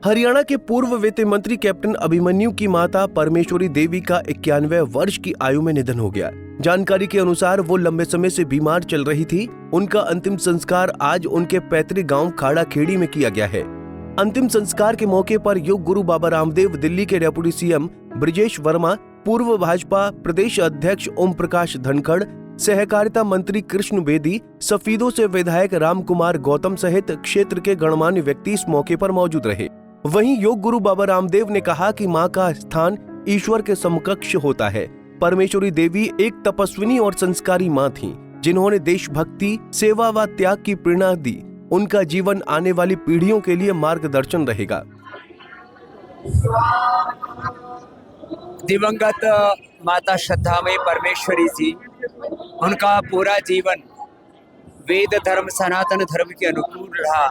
हरियाणा के पूर्व वित्त मंत्री कैप्टन अभिमन्यु की माता परमेश्वरी देवी का 91वें वर्ष की आयु में निधन हो गया। जानकारी के अनुसार वो लंबे समय से बीमार चल रही थी। उनका अंतिम संस्कार आज उनके पैतृक गांव खाड़ा खेड़ी में किया गया है। अंतिम संस्कार के मौके पर योग गुरु बाबा रामदेव, दिल्ली के डेप्यूटी सीएम ब्रिजेश वर्मा, पूर्व भाजपा प्रदेश अध्यक्ष ओम प्रकाश धनखड़, सहकारिता मंत्री कृष्ण बेदी, सफीदों से विधायक राम कुमार गौतम सहित क्षेत्र के गणमान्य व्यक्ति इस मौके पर मौजूद रहे। वहीं योग गुरु बाबा रामदेव ने कहा कि मां का स्थान ईश्वर के समकक्ष होता है। परमेश्वरी देवी एक तपस्विनी और संस्कारी मां थीं, जिन्होंने देशभक्ति, सेवा व त्याग की प्रेरणा दी। उनका जीवन आने वाली पीढ़ियों के लिए मार्गदर्शन रहेगा। दिवंगत माता श्रद्धामयी परमेश्वरी जी, उनका पूरा जीवन वेद धर्म, सनातन धर्म के अनुकूल रहा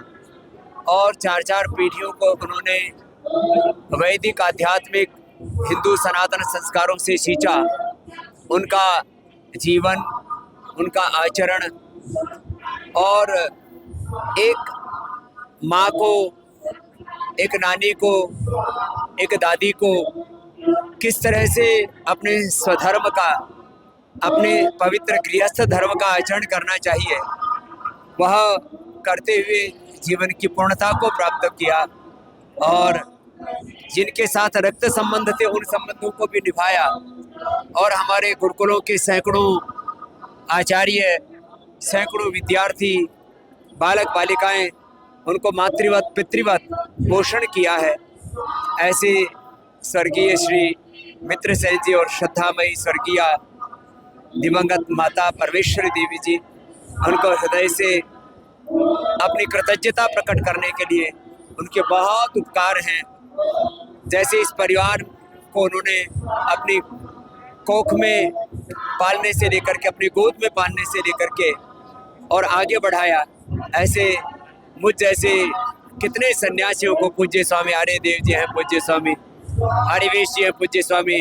और चार चार पीढ़ियों को उन्होंने वैदिक आध्यात्मिक हिंदू सनातन संस्कारों से सींचा। उनका जीवन, उनका आचरण और एक माँ को, एक नानी को, एक दादी को किस तरह से अपने स्वधर्म का, अपने पवित्र गृहस्थ धर्म का आचरण करना चाहिए, वह करते हुए जीवन की पूर्णता को प्राप्त किया और जिनके साथ रक्त संबंध थे उन संबंधों को भी निभाया। और हमारे गुरुकुलों के सैकड़ों आचार्य, सैकड़ों विद्यार्थी, बालक बालिकाएं, उनको मातृवत पितृवत पोषण किया है। ऐसे स्वर्गीय श्री मित्र सेन जी और श्रद्धामयी स्वर्गीय दिवंगत माता परमेश्वरी देवी जी, उनको हृदय से अपनी कृतज्ञता प्रकट करने के लिए उनके बहुत उपकार हैं। जैसे इस परिवार को उन्होंने अपनी कोख में पालने से लेकर के, अपनी गोद में पालने से लेकर के और आगे बढ़ाया, ऐसे मुझ जैसे कितने सन्यासियों को, पूज्य स्वामी आर्य देव जी हैं, पूज्य स्वामी आर्यवेश जी हैं, पूज्य स्वामी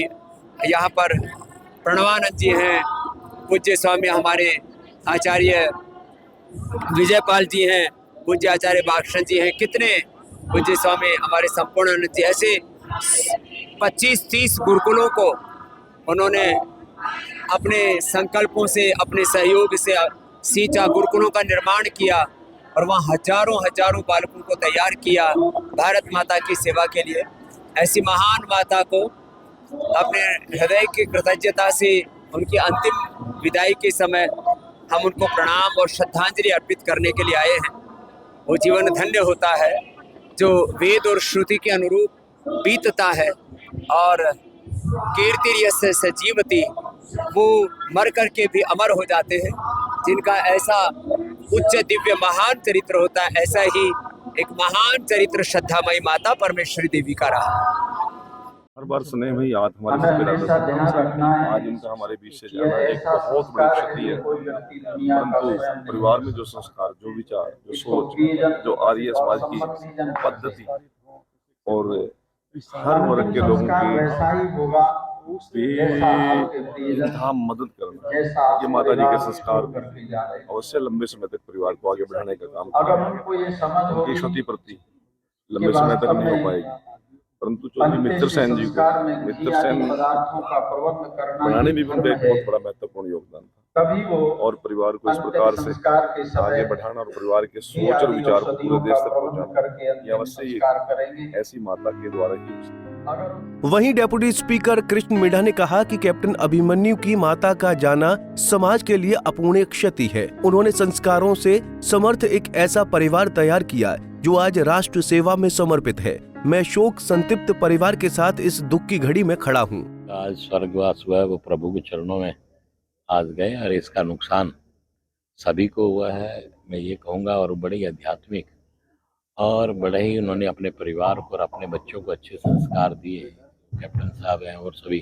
यहाँ पर प्रणवानंद जी हैं, पूज्य स्वामी हमारे आचार्य विजयपाल जी हैं, पूज्य आचार्य बागशन जी हैं, कितने पूज्य स्वामी हमारे संपूर्णानंद जी, ऐसे 25-30 गुरुकुलों को उन्होंने अपने संकल्पों से, अपने सहयोग से सींचा, गुरुकुलों का निर्माण किया और वहाँ हजारों बालकों को तैयार किया भारत माता की सेवा के लिए। ऐसी महान माता को अपने हृदय की कृतज्ञता से उनकी अंतिम विदाई के समय हम उनको प्रणाम और श्रद्धांजलि अर्पित करने के लिए आए हैं। वो जीवन धन्य होता है जो वेद और श्रुति के अनुरूप बीतता है और कीर्ति यस्य सजीवति, वो मर करके भी अमर हो जाते हैं। जिनका ऐसा उच्च दिव्य महान चरित्र होता है, ऐसा ही एक महान चरित्र श्रद्धामयी माता परमेश्वरी देवी का रहा। हर बार स्नेह में याद हमारे आज उनका हमारे बीच से जाना एक बहुत बड़ी क्षति है। परंतु परिवार में जो संस्कार, जो विचार, जो सोच, जो आर्य समाज की पद्धति और हर वर्ग के लोगों की मदद करना, ये माता जी के संस्कार अवश्य लंबे समय तक परिवार को आगे बढ़ाने का काम करेंगे। उनकी क्षति प्रति लंबे समय तक नहीं हो पाएगी, परंतु चौधरी मित्र सेन जी को, मित्र सेन बनाने में भी उनका एक बहुत बड़ा महत्वपूर्ण योगदान था और परिवार को इस प्रकार से आगे बढ़ाना और परिवार के सोच और विचार को पूरे देश तक पहुंचाना, ये अवश्य ऐसी माता के द्वारा ही। वहीं डेप्यूटी स्पीकर कृष्ण मिढ़ा ने कहा कि कैप्टन अभिमन्यु की माता का जाना समाज के लिए अपूर्णीय क्षति है। उन्होंने संस्कारों से समर्थ एक ऐसा परिवार तैयार किया जो आज राष्ट्र सेवा में समर्पित है। मैं शोक संतप्त परिवार के साथ इस दुख की घड़ी में खड़ा हूँ। आज स्वर्गवास हुआ है, वो प्रभु के चरणों में आज गए और इसका नुकसान सभी को हुआ है, मैं ये कहूँगा। और बड़े ही आध्यात्मिक और बड़े ही उन्होंने अपने परिवार को और अपने बच्चों को अच्छे संस्कार दिए। कैप्टन साहब हैं और सभी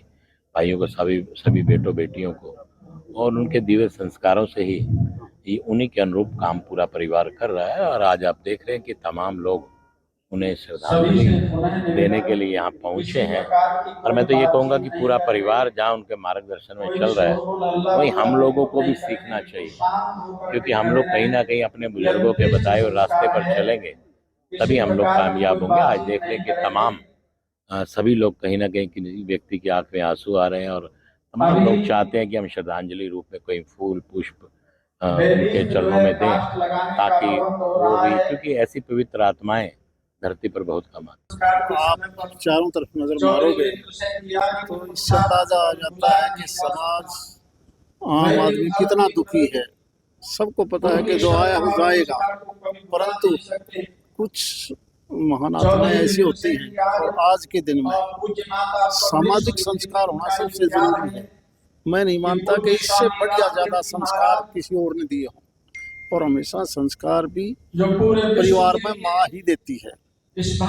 भाइयों को, सभी बेटों बेटियों को, और उनके दिव्य संस्कारों से ही उन्हीं के अनुरूप काम पूरा परिवार कर रहा है। और आज आप देख रहे हैं कि तमाम लोग उन्हें श्रद्धांजलि देने के लिए यहाँ पहुँचे हैं। और मैं तो ये कहूँगा कि पूरा परिवार जहाँ उनके मार्गदर्शन में चल रहा है, वही हम लोगों को भी सीखना चाहिए, क्योंकि हम लोग कहीं ना कहीं अपने बुजुर्गों के बताए हुए रास्ते पर चलेंगे तभी हम लोग कामयाब होंगे। आज देख लें कि तमाम सभी लोग कहीं ना कहीं किसी व्यक्ति की आंख में आंसू आ रहे हैं और तमाम लोग चाहते हैं कि हम श्रद्धांजलि रूप में कोई फूल पुष्प उनके चरणों में दें, ताकि वो भी, क्योंकि ऐसी पवित्र आत्माएं धरती पर बहुत कम आती हैं। आप चारों तरफ नजर मारोगे तो इससे अंदाजा आ जाता है कि समाज, आम आदमी कितना दुखी है। सबको पता है कि जो आया हो जाएगा, परंतु कुछ महान आत्माएं ऐसी होती हैं और आज के दिन में सामाजिक संस्कार होना सबसे जरूरी है। मैं नहीं मानता कि इससे बढ़िया ज्यादा संस्कार किसी और ने दिए हों, और हमेशा संस्कार भी परिवार में माँ ही देती है, और इस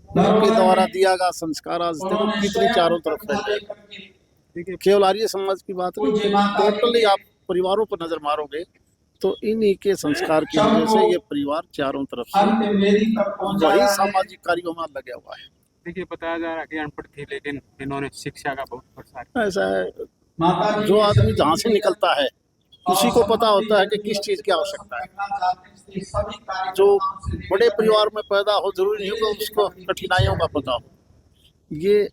माँ के द्वारा दिया गया संस्कार आज देखो कितनी चारों तरफ फैल। केवल आर्य समाज की बात नहीं, टोटली आप परिवारों पर नजर मारोगे तो इन्हीं के संस्कार की वजह से ये परिवार चारों तरफ से वही सामाजिक कार्यों में लगा हुआ है। देखिए, बताया जा रहा है कि अनपढ़ थे लेकिन इन्होंने शिक्षा का बहुत प्रसार। ऐसा है, जो आदमी जहाँ से निकलता है उसी को पता होता है कि किस चीज की आवश्यकता है। जो बड़े परिवार में पैदा हो जरूरी नहीं कि उसको कठिनाइयों का पता हो। ये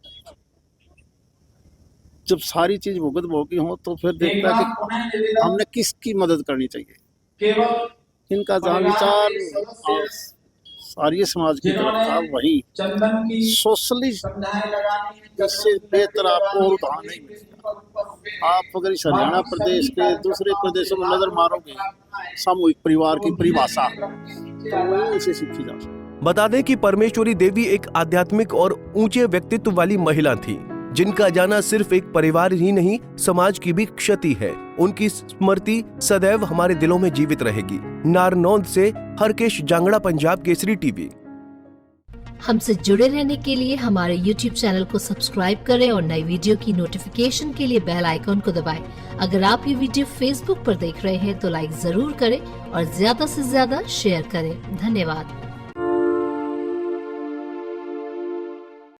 जब सारी चीज भुगत भोगी हो तो फिर देखता है कि हमने किसकी मदद करनी चाहिए। इनका जहाँ विचार आर्य समाज की तरफ था, वही सोशलिस्ट इससे बेहतर आपको और उदाहरण नहीं मिलता। आप अगर इस हरियाणा प्रदेश के दूसरे प्रदेशों में नजर मारोगे, सामूहिक परिवार की परिभाषा तो वही उसे सीखी जा सकती। बता दें कि परमेश्वरी देवी एक आध्यात्मिक और ऊंचे व्यक्तित्व वाली महिला थी, जिनका जाना सिर्फ एक परिवार ही नहीं, समाज की भी क्षति है। उनकी स्मृति सदैव हमारे दिलों में जीवित रहेगी। नारनौंद से हरकेश जांगड़ा, पंजाब केसरी टीवी। हमसे जुड़े रहने के लिए हमारे YouTube चैनल को सब्सक्राइब करें और नई वीडियो की नोटिफिकेशन के लिए बेल आइकॉन को दबाएं। अगर आप ये वीडियो Facebook पर देख रहे हैं तो लाइक जरूर करें और ज्यादा से ज्यादा शेयर करें। धन्यवाद।